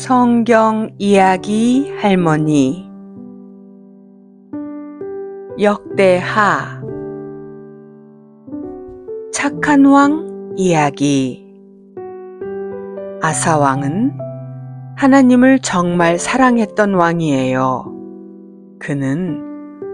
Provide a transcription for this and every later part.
성경 이야기 할머니 역대하 착한 왕 이야기. 아사 왕은 하나님을 정말 사랑했던 왕이에요. 그는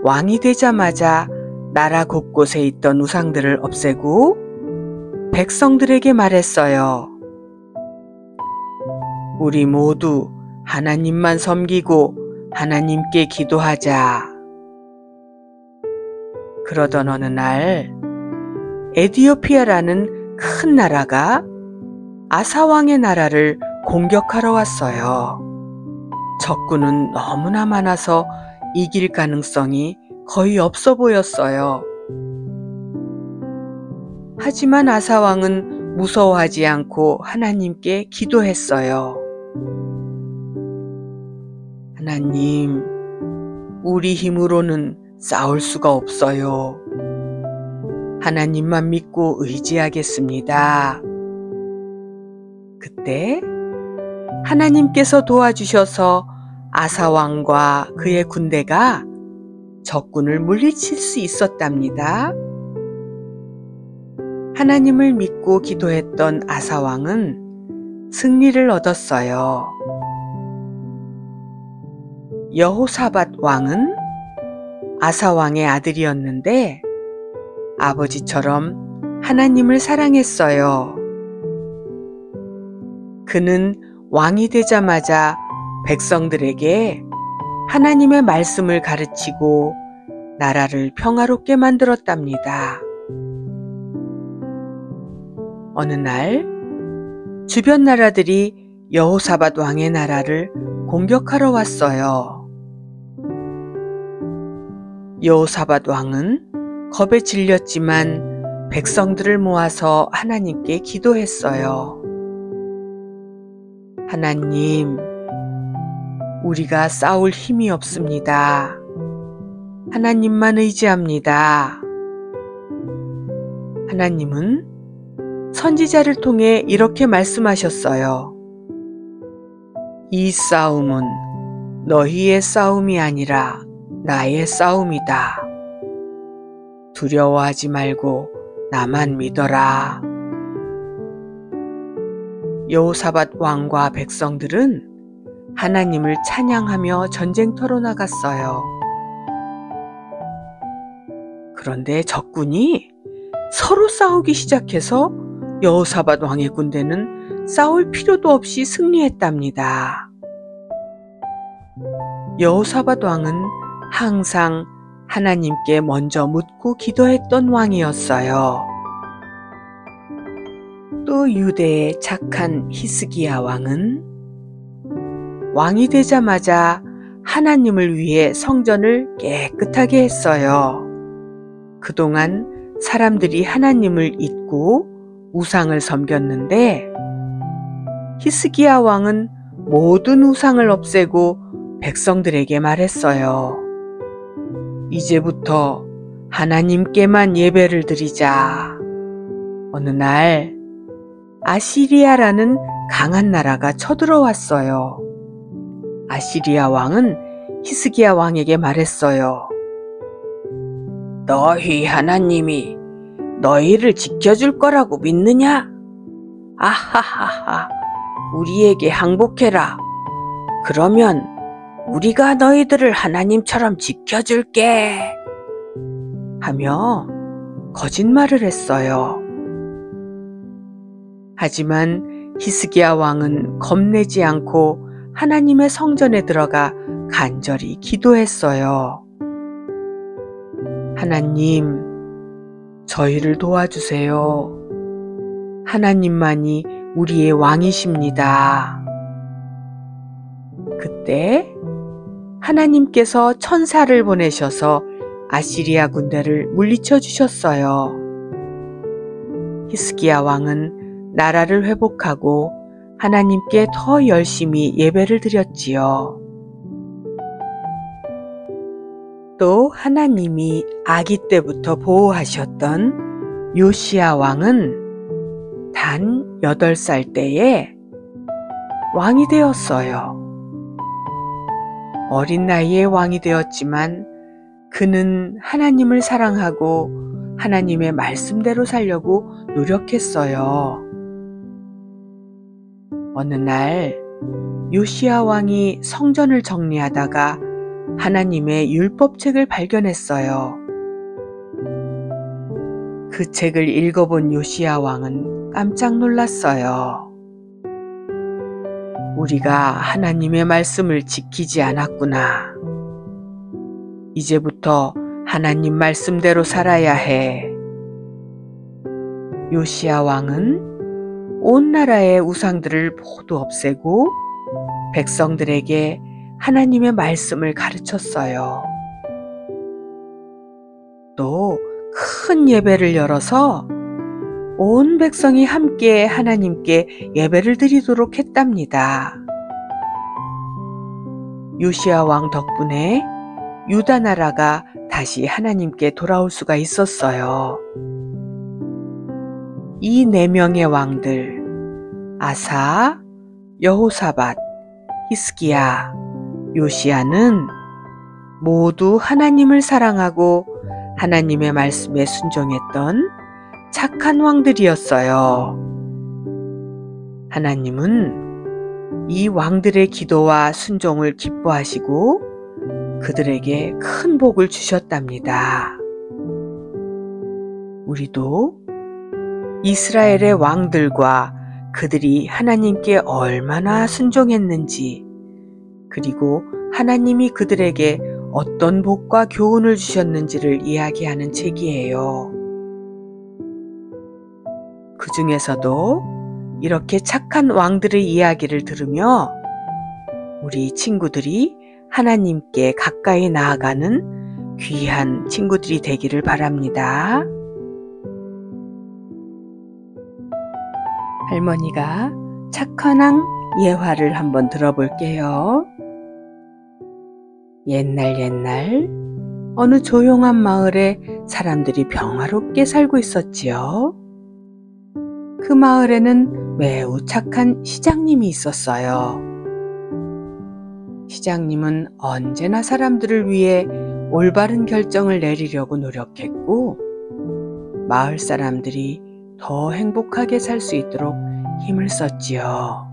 왕이 되자마자 나라 곳곳에 있던 우상들을 없애고 백성들에게 말했어요. 우리 모두 하나님만 섬기고 하나님께 기도하자. 그러던 어느 날 에디오피아라는 큰 나라가 아사 왕의 나라를 공격하러 왔어요. 적군은 너무나 많아서 이길 가능성이 거의 없어 보였어요. 하지만 아사 왕은 무서워하지 않고 하나님께 기도했어요. 하나님, 우리 힘으로는 싸울 수가 없어요. 하나님만 믿고 의지하겠습니다. 그때 하나님께서 도와주셔서 아사 왕과 그의 군대가 적군을 물리칠 수 있었답니다. 하나님을 믿고 기도했던 아사 왕은 승리를 얻었어요. 여호사밧 왕은 아사 왕의 아들이었는데 아버지처럼 하나님을 사랑했어요. 그는 왕이 되자마자 백성들에게 하나님의 말씀을 가르치고 나라를 평화롭게 만들었답니다. 어느 날 주변 나라들이 여호사밧 왕의 나라를 공격하러 왔어요. 여호사밧 왕은 겁에 질렸지만 백성들을 모아서 하나님께 기도했어요. 하나님, 우리가 싸울 힘이 없습니다. 하나님만 의지합니다. 하나님은 선지자를 통해 이렇게 말씀하셨어요. 이 싸움은 너희의 싸움이 아니라 나의 싸움이다. 두려워하지 말고 나만 믿어라. 여호사밧 왕과 백성들은 하나님을 찬양하며 전쟁터로 나갔어요. 그런데 적군이 서로 싸우기 시작해서 여호사밧 왕의 군대는 싸울 필요도 없이 승리했답니다. 여호사밧 왕은 항상 하나님께 먼저 묻고 기도했던 왕이었어요. 또 유대의 착한 히스기야 왕은 왕이 되자마자 하나님을 위해 성전을 깨끗하게 했어요. 그동안 사람들이 하나님을 잊고 우상을 섬겼는데 히스기야 왕은 모든 우상을 없애고 백성들에게 말했어요. 이제부터 하나님께만 예배를 드리자. 어느 날 아시리아라는 강한 나라가 쳐들어왔어요. 아시리아 왕은 히스기야 왕에게 말했어요. 너희 하나님이 너희를 지켜줄 거라고 믿느냐? 아하하하, 우리에게 항복해라. 그러면 우리가 너희들을 하나님처럼 지켜줄게. 하며 거짓말을 했어요. 하지만 히스기야 왕은 겁내지 않고 하나님의 성전에 들어가 간절히 기도했어요. 하나님, 저희를 도와주세요. 하나님만이 우리의 왕이십니다. 그때 하나님께서 천사를 보내셔서 아시리아 군대를 물리쳐 주셨어요. 히스기야 왕은 나라를 회복하고 하나님께 더 열심히 예배를 드렸지요. 또 하나님이 아기 때부터 보호하셨던 요시야 왕은 단 8살 때에 왕이 되었어요. 어린 나이에 왕이 되었지만 그는 하나님을 사랑하고 하나님의 말씀대로 살려고 노력했어요. 어느 날 요시야 왕이 성전을 정리하다가 하나님의 율법책을 발견했어요. 그 책을 읽어본 요시야 왕은 깜짝 놀랐어요. 우리가 하나님의 말씀을 지키지 않았구나. 이제부터 하나님 말씀대로 살아야 해. 요시야 왕은 온 나라의 우상들을 모두 없애고 백성들에게 하나님의 말씀을 가르쳤어요. 또 큰 예배를 열어서 온 백성이 함께 하나님께 예배를 드리도록 했답니다. 요시야 왕 덕분에 유다 나라가 다시 하나님께 돌아올 수가 있었어요. 이 4명의 왕들, 아사, 여호사밧, 히스기야, 요시야는 모두 하나님을 사랑하고 하나님의 말씀에 순종했던 착한 왕들이었어요. 하나님은 이 왕들의 기도와 순종을 기뻐하시고 그들에게 큰 복을 주셨답니다. 우리도 이스라엘의 왕들과 그들이 하나님께 얼마나 순종했는지, 그리고 하나님이 그들에게 어떤 복과 교훈을 주셨는지를 이야기하는 책이에요. 그 중에서도 이렇게 착한 왕들의 이야기를 들으며 우리 친구들이 하나님께 가까이 나아가는 귀한 친구들이 되기를 바랍니다. 할머니가 착한 왕 예화를 한번 들어볼게요. 옛날 어느 조용한 마을에 사람들이 평화롭게 살고 있었지요. 그 마을에는 매우 착한 시장님이 있었어요. 시장님은 언제나 사람들을 위해 올바른 결정을 내리려고 노력했고, 마을 사람들이 더 행복하게 살 수 있도록 힘을 썼지요.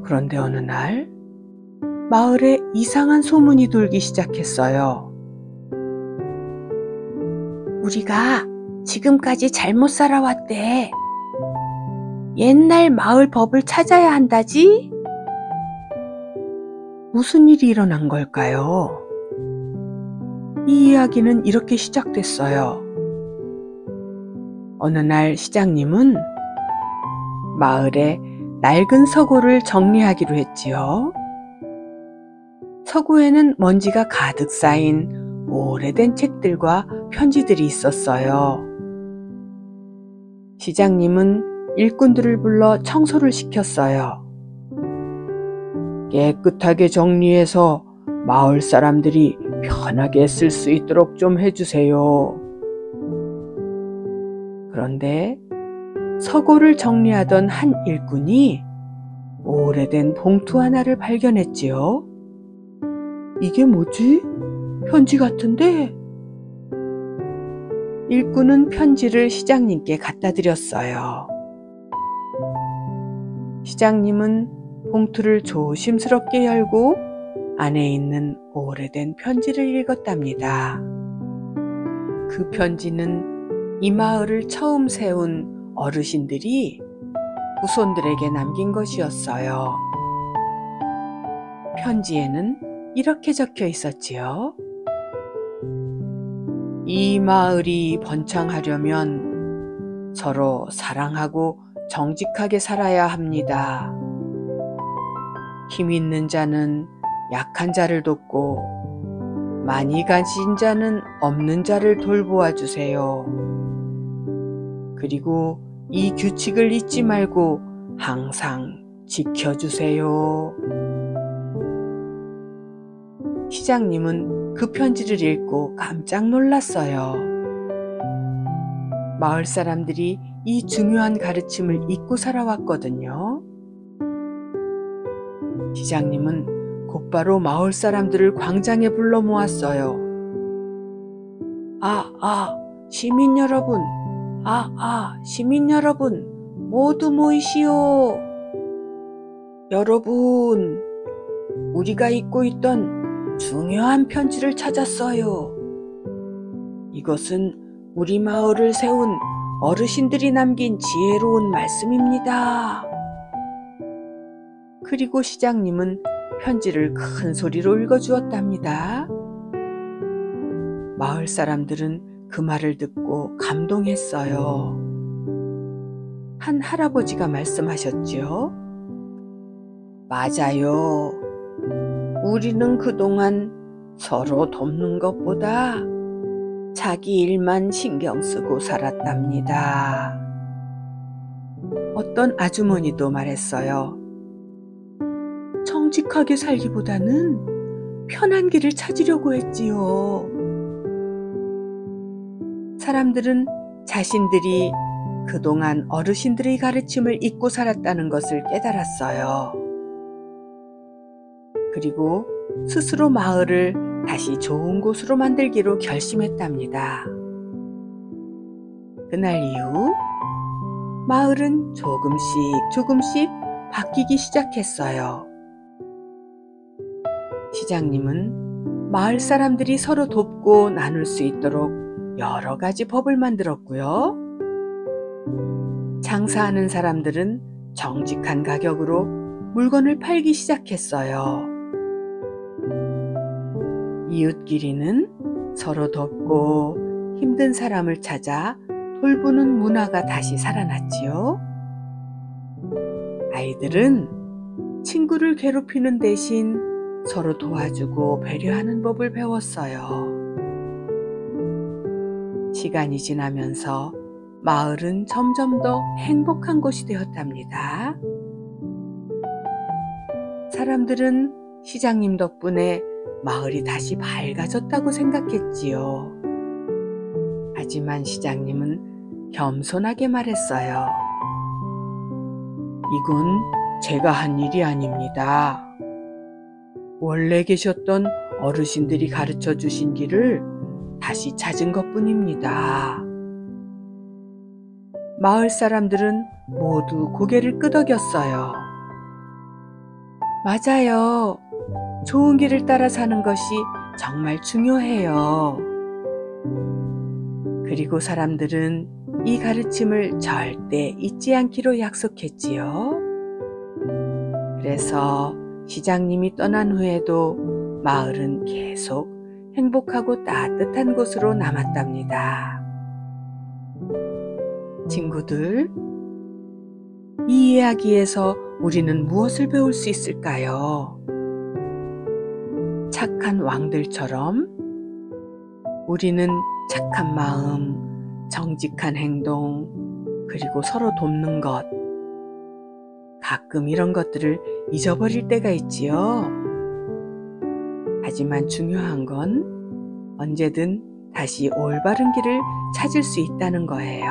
그런데 어느 날 마을에 이상한 소문이 돌기 시작했어요. 우리가 지금까지 잘못 살아왔대. 옛날 마을 법을 찾아야 한다지? 무슨 일이 일어난 걸까요? 이 이야기는 이렇게 시작됐어요. 어느 날 시장님은 마을에 낡은 서고를 정리하기로 했지요. 서고에는 먼지가 가득 쌓인 오래된 책들과 편지들이 있었어요. 시장님은 일꾼들을 불러 청소를 시켰어요. 깨끗하게 정리해서 마을 사람들이 편하게 쓸 수 있도록 좀 해주세요. 그런데 서고를 정리하던 한 일꾼이 오래된 봉투 하나를 발견했지요. 이게 뭐지? 편지 같은데? 일꾼은 편지를 시장님께 갖다 드렸어요. 시장님은 봉투를 조심스럽게 열고 안에 있는 오래된 편지를 읽었답니다. 그 편지는 이 마을을 처음 세운 어르신들이 후손들에게 남긴 것이었어요. 편지에는 이렇게 적혀 있었지요. 이 마을이 번창하려면 서로 사랑하고 정직하게 살아야 합니다. 힘 있는 자는 약한 자를 돕고 많이 가진 자는 없는 자를 돌보아 주세요. 그리고 이 규칙을 잊지 말고 항상 지켜주세요. 시장님은 그 편지를 읽고 깜짝 놀랐어요. 마을 사람들이 이 중요한 가르침을 잊고 살아왔거든요. 시장님은 곧바로 마을 사람들을 광장에 불러 모았어요. 시민 여러분, 시민 여러분, 모두 모이시오. 여러분, 우리가 잊고 있던 중요한 편지를 찾았어요. 이것은 우리 마을을 세운 어르신들이 남긴 지혜로운 말씀입니다. 그리고 시장님은 편지를 큰 소리로 읽어주었답니다. 마을 사람들은 그 말을 듣고 감동했어요. 한 할아버지가 말씀하셨지요. 맞아요. 우리는 그동안 서로 돕는 것보다 자기 일만 신경 쓰고 살았답니다. 어떤 아주머니도 말했어요. 정직하게 살기보다는 편한 길을 찾으려고 했지요. 사람들은 자신들이 그동안 어르신들의 가르침을 잊고 살았다는 것을 깨달았어요. 그리고 스스로 마을을 다시 좋은 곳으로 만들기로 결심했답니다. 그날 이후 마을은 조금씩 바뀌기 시작했어요. 시장님은 마을 사람들이 서로 돕고 나눌 수 있도록 여러 가지 법을 만들었고요. 장사하는 사람들은 정직한 가격으로 물건을 팔기 시작했어요. 이웃끼리는 서로 돕고 힘든 사람을 찾아 돌보는 문화가 다시 살아났지요. 아이들은 친구를 괴롭히는 대신 서로 도와주고 배려하는 법을 배웠어요. 시간이 지나면서 마을은 점점 더 행복한 곳이 되었답니다. 사람들은 시장님 덕분에 마을이 다시 밝아졌다고 생각했지요. 하지만 시장님은 겸손하게 말했어요. 이건 제가 한 일이 아닙니다. 원래 계셨던 어르신들이 가르쳐 주신 길을 다시 찾은 것뿐입니다. 마을 사람들은 모두 고개를 끄덕였어요. 맞아요. 좋은 길을 따라 사는 것이 정말 중요해요. 그리고 사람들은 이 가르침을 절대 잊지 않기로 약속했지요. 그래서 시장님이 떠난 후에도 마을은 계속 행복하고 따뜻한 곳으로 남았답니다. 친구들, 이 이야기에서 우리는 무엇을 배울 수 있을까요? 착한 왕들처럼 우리는 착한 마음, 정직한 행동, 그리고 서로 돕는 것, 가끔 이런 것들을 잊어버릴 때가 있지요. 하지만 중요한 건 언제든 다시 올바른 길을 찾을 수 있다는 거예요.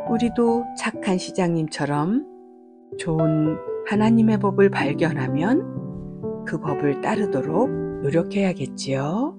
우리도 착한 시장님처럼 좋은 하나님의 법을 발견하면 그 법을 따르도록 노력해야겠지요.